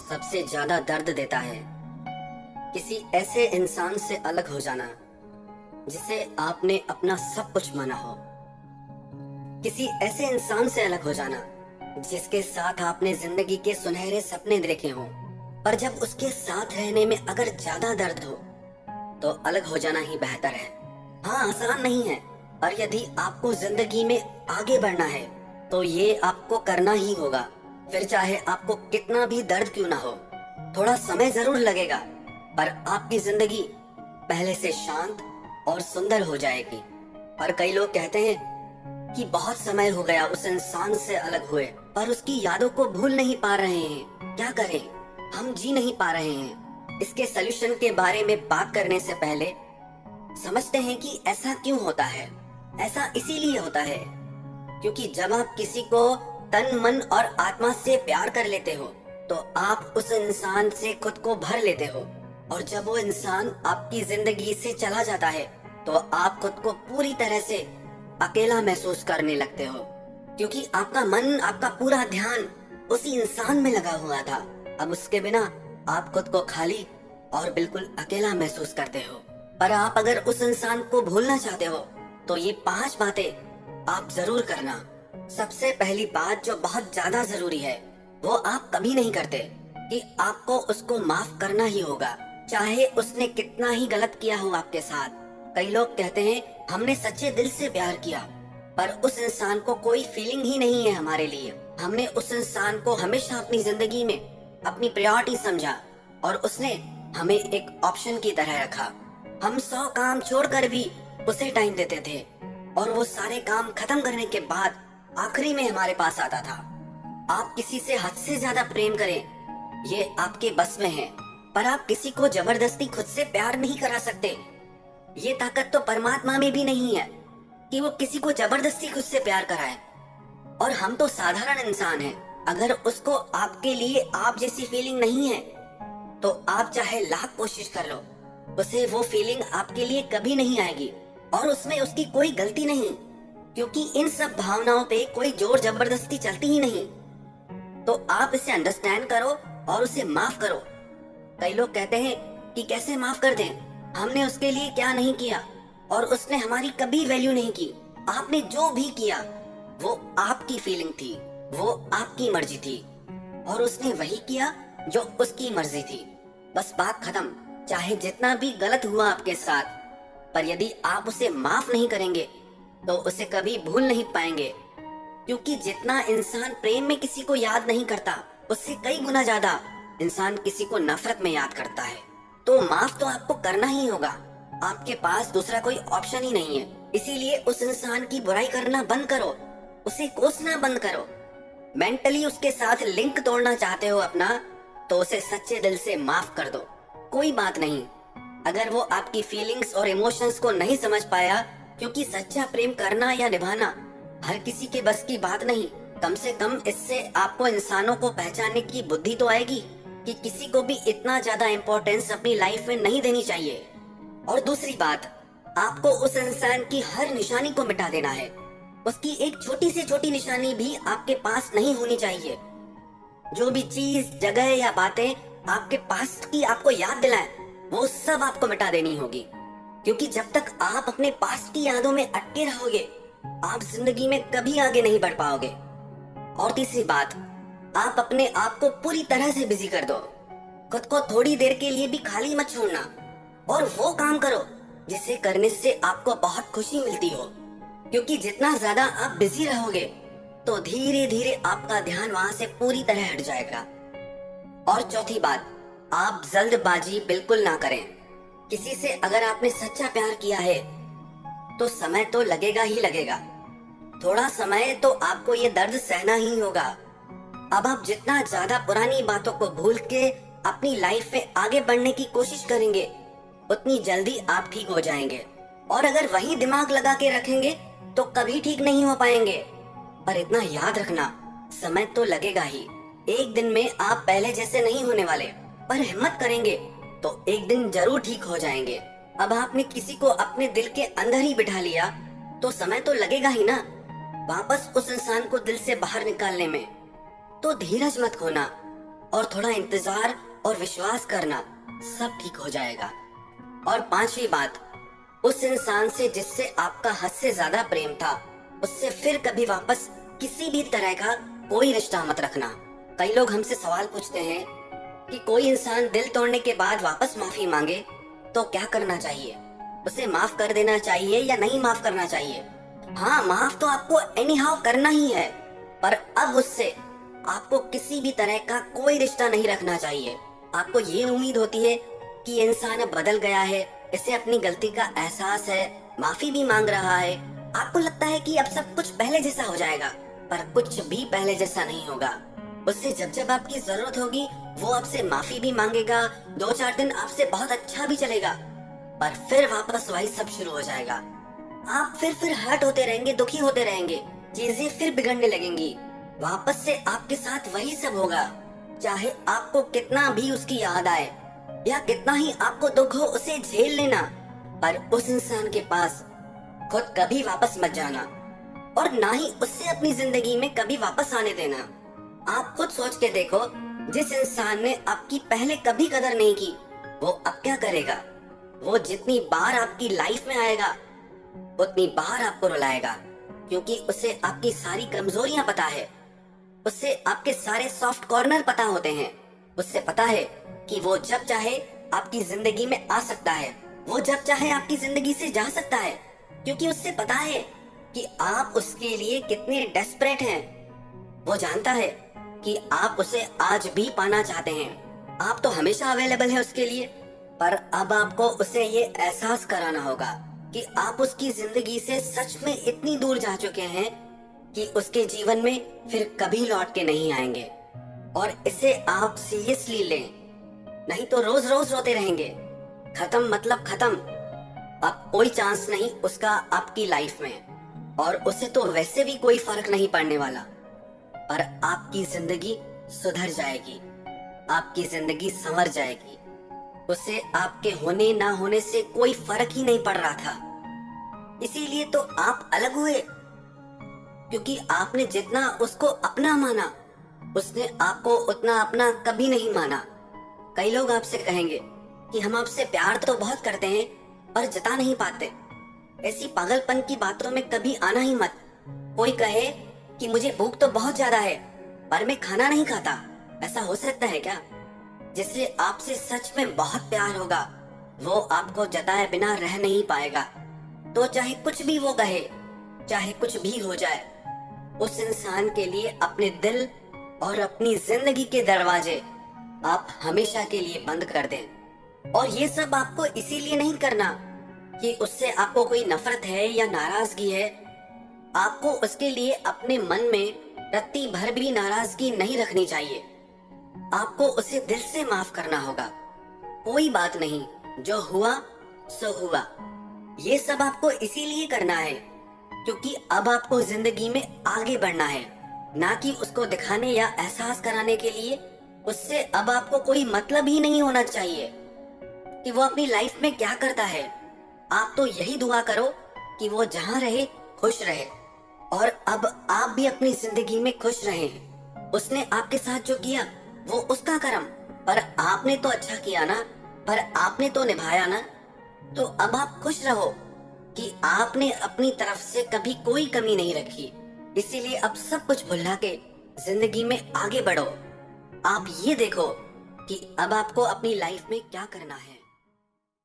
सबसे ज्यादा दर्द देता है किसी ऐसे इंसान से अलग हो जाना जिसे आपने अपना सब कुछ माना हो। किसी ऐसे इंसान से अलग हो जाना जिसके साथ आपने जिंदगी के सुनहरे सपने देखे हों, पर जब उसके साथ रहने में अगर ज्यादा दर्द हो तो अलग हो जाना ही बेहतर है। हाँ, आसान नहीं है, पर यदि आपको जिंदगी में आगे बढ़ना है तो ये आपको करना ही होगा। फिर चाहे आपको कितना भी दर्द क्यों ना हो, थोड़ा समय जरूर लगेगा, पर आपकी जिंदगी पहले से शांत और सुंदर हो जाएगी। और कई लोग कहते हैं कि बहुत समय हो गया उस इंसान से अलग हुए, पर उसकी यादों को भूल नहीं पा रहे हैं। क्या करें, हम जी नहीं पा रहे हैं। इसके सलूशन के बारे में बात करने से पहले समझते हैं कि ऐसा क्यों होता है। ऐसा इसीलिए होता है क्योंकि जब आप किसी को तन मन और आत्मा से प्यार कर लेते हो तो आप उस इंसान से खुद को भर लेते हो, और जब वो इंसान आपकी जिंदगी से चला जाता है तो आप खुद को पूरी तरह से अकेला महसूस करने लगते हो, क्योंकि आपका मन, आपका पूरा ध्यान उसी इंसान में लगा हुआ था। अब उसके बिना आप खुद को खाली और बिल्कुल अकेला महसूस करते हो। पर आप अगर उस इंसान को भूलना चाहते हो तो ये 5 बातें आप जरूर करना। सबसे पहली बात जो बहुत ज्यादा जरूरी है वो आप कभी नहीं करते कि आपको उसको माफ करना ही होगा, चाहे उसने कितना ही गलत किया हो आपके साथ। कई लोग कहते हैं हमने सच्चे दिल से प्यार किया, पर उस इंसान को कोई फीलिंग ही नहीं है हमारे लिए। हमने उस इंसान को हमेशा अपनी जिंदगी में अपनी प्रायोरिटी समझा और उसने हमें एक ऑप्शन की तरह रखा। हम 100 काम छोड़कर भी उसे टाइम देते थे और वो सारे काम खत्म करने के बाद आखिरी में हमारे पास आता था। आप किसी से हद से ज्यादा प्रेम करें ये आपके बस में है, पर आप किसी को जबरदस्ती खुद से प्यार नहीं करा सकते। ये ताकत तो परमात्मा में भी नहीं है कि वो किसी को जबरदस्ती खुद से प्यार कराए। और हम तो साधारण इंसान हैं। अगर उसको आपके लिए आप जैसी फीलिंग नहीं है तो आप चाहे लाख कोशिश कर लो, उसे वो फीलिंग आपके लिए कभी नहीं आएगी। और उसमें उसकी कोई गलती नहीं, क्योंकि इन सब भावनाओं पे कोई जोर जबरदस्ती चलती ही नहीं। तो आप इसे अंडरस्टैंड करो और उसे माफ करो। कई लोग कहते हैं कि कैसे माफ कर दें, हमने उसके लिए क्या नहीं किया और उसने हमारी कभी वैल्यू नहीं की। आपने जो भी किया वो आपकी फीलिंग थी, वो आपकी मर्जी थी, और उसने वही किया जो उसकी मर्जी थी। बस बात खत्म। चाहे जितना भी गलत हुआ आपके साथ, पर यदि आप उसे माफ नहीं करेंगे तो उसे कभी भूल नहीं पाएंगे, क्योंकि जितना इंसान प्रेम में किसी को याद नहीं करता उससे कई गुना ज्यादा इंसान किसी को नफरत में याद करता है। तो माफ तो आपको करना ही होगा, आपके पास दूसरा कोई ऑप्शन ही नहीं है। इसीलिए उस इंसान की बुराई करना बंद करो, उसे कोसना बंद करो। मेंटली उसके साथ लिंक तोड़ना चाहते हो अपना, तो उसे सच्चे दिल से माफ कर दो। कोई बात नहीं अगर वो आपकी फीलिंग्स और इमोशंस को नहीं समझ पाया, क्योंकि सच्चा प्रेम करना या निभाना हर किसी के बस की बात नहीं। कम से कम इससे आपको इंसानों को पहचानने की बुद्धि तो आएगी कि किसी को भी इतना ज्यादा इम्पोर्टेंस अपनी लाइफ में नहीं देनी चाहिए। और दूसरी बात, आपको उस इंसान की हर निशानी को मिटा देना है। उसकी एक छोटी से छोटी निशानी भी आपके पास नहीं होनी चाहिए। जो भी चीज, जगह या बातें आपके पास्ट की आपको याद दिलाएं, वो सब आपको मिटा देनी होगी, क्योंकि जब तक आप अपने पास्ट की यादों में अटके रहोगे आप जिंदगी में कभी आगे नहीं बढ़ पाओगे। और तीसरी बात, आप अपने आप को पूरी तरह से बिजी कर दो। खुद को थोड़ी देर के लिए भी खाली मत छोड़ना, और वो काम करो जिसे करने से आपको बहुत खुशी मिलती हो, क्योंकि जितना ज्यादा आप बिजी रहोगे तो धीरे धीरे आपका ध्यान वहां से पूरी तरह हट जाएगा। और चौथी बात, आप जल्दबाजी बिल्कुल ना करें। किसी से अगर आपने सच्चा प्यार किया है तो समय तो लगेगा ही लगेगा। थोड़ा समय तो आपको ये दर्द सहना ही होगा। अब आप जितना ज्यादा पुरानी बातों को भूल के अपनी लाइफ में आगे बढ़ने की कोशिश करेंगे उतनी जल्दी आप ठीक हो जाएंगे। और अगर वही दिमाग लगा के रखेंगे तो कभी ठीक नहीं हो पाएंगे। पर इतना याद रखना, समय तो लगेगा ही। एक दिन में आप पहले जैसे नहीं होने वाले, पर हिम्मत करेंगे तो एक दिन जरूर ठीक हो जाएंगे। अब आपने किसी को अपने दिल के अंदर ही बिठा लिया तो समय तो लगेगा ही ना वापस उस इंसान को दिल से बाहर निकालने में। तो धीरज मत खोना, और थोड़ा इंतजार और विश्वास करना, सब ठीक हो जाएगा। और पांचवी बात, उस इंसान से जिससे आपका हद से ज्यादा प्रेम था, उससे फिर कभी वापस किसी भी तरह का कोई रिश्ता मत रखना। कई लोग हमसे सवाल पूछते हैं कि कोई इंसान दिल तोड़ने के बाद वापस माफी मांगे तो क्या करना चाहिए, उसे माफ कर देना चाहिए या नहीं माफ करना चाहिए। हाँ, माफ तो आपको एनी हाउ करना ही है, पर अब उससे आपको किसी भी तरह का कोई रिश्ता नहीं रखना चाहिए। आपको ये उम्मीद होती है कि ये इंसान अब बदल गया है, इसे अपनी गलती का एहसास है, माफी भी मांग रहा है। आपको लगता है कि अब सब कुछ पहले जैसा हो जाएगा, पर कुछ भी पहले जैसा नहीं होगा। उससे जब जब आपकी जरूरत होगी वो आपसे माफी भी मांगेगा, 2-4 दिन आपसे बहुत अच्छा भी चलेगा, पर फिर वापस वही सब शुरू हो जाएगा। आप फिर हर्ट होते रहेंगे, दुखी होते रहेंगे, चीजें फिर बिगड़ने लगेंगी। वापस से आपके साथ वही सब होगा, चाहे आपको कितना भी उसकी याद आए या कितना ही आपको दुख हो, उसे झेल लेना। पर उस इंसान के पास खुद कभी वापस मत जाना और ना ही उससे अपनी जिंदगी में कभी वापस आने देना। आप खुद सोच के देखो, जिस इंसान ने आपकी पहले कभी कदर नहीं की, वो अब क्या करेगा? वो जितनी बार आपकी लाइफ में आएगा उतनी बार आपको रुलाएगा, क्योंकि उसे आपकी सारी कमजोरियां पता है, उससे आपके सारे सॉफ्ट कॉर्नर पता होते हैं। उससे पता है कि वो जब चाहे आपकी जिंदगी में आ सकता है, वो जब चाहे आपकी जिंदगी से जा सकता है, क्योंकि उससे पता है कि आप उसके लिए कितने डेस्परेट हैं। वो जानता है कि आप उसे आज भी पाना चाहते हैं, आप तो हमेशा अवेलेबल है उसके लिए। पर अब आपको उसे ये एहसास कराना होगा कि आप उसकी जिंदगी से सच में इतनी दूर जा चुके हैं कि उसके जीवन में फिर कभी लौट के नहीं आएंगे। और इसे आप सीरियसली लें, नहीं तो रोज रोज रोते रहेंगे। खत्म मतलब खत्म, अब कोई चांस नहीं उसका आपकी लाइफ में, और उसे तो वैसे भी कोई फर्क नहीं पड़ने वाला। पर आपकी जिंदगी सुधर जाएगी, आपकी जिंदगी संवर जाएगी। उसे आपके होने ना होने से कोई फर्क ही नहीं पड़ रहा था, इसीलिए तो आप अलग हुए, क्योंकि आपने जितना उसको अपना माना, उसने आपको उतना अपना कभी नहीं माना। कई लोग आपसे कहेंगे कि हम आपसे प्यार तो बहुत करते हैं पर जता नहीं पाते। ऐसी पागलपन की बातों में कभी आना ही मत। कोई कहे कि मुझे भूख तो बहुत ज्यादा है पर मैं खाना नहीं खाता, ऐसा हो सकता है क्या? जिससे आपसे सच में बहुत प्यार होगा वो आपको जताए बिना रह नहीं पाएगा। तो चाहे कुछ भी वो कहे, चाहे कुछ भी हो जाए, उस इंसान के लिए अपने दिल और अपनी जिंदगी के दरवाजे आप हमेशा के लिए बंद कर दें। और ये सब आपको इसीलिए नहीं करना कि उससे आपको कोई नफरत है या नाराजगी है। आपको उसके लिए अपने मन में रत्ती भर भी नाराजगी नहीं रखनी चाहिए। आपको उसे दिल से माफ करना होगा। कोई बात नहीं, जो हुआ सो हुआ। ये सब आपको इसीलिए करना है क्योंकि अब आपको जिंदगी में आगे बढ़ना है, ना कि उसको दिखाने या एहसास कराने के लिए। उससे अब आपको कोई मतलब ही नहीं होना चाहिए कि वो अपनी लाइफ में क्या करता है। आप तो यही दुआ करो कि वो जहां रहे खुश रहे, और अब आप भी अपनी जिंदगी में खुश रहें। उसने आपके साथ जो किया वो उसका कर्म, पर आपने तो अच्छा किया ना, पर आपने तो निभाया ना। तो अब आप खुश रहो कि आपने अपनी तरफ से कभी कोई कमी नहीं रखी। इसीलिए अब सब कुछ भुला के जिंदगी में आगे बढ़ो। आप ये देखो कि अब आपको अपनी लाइफ में क्या करना है।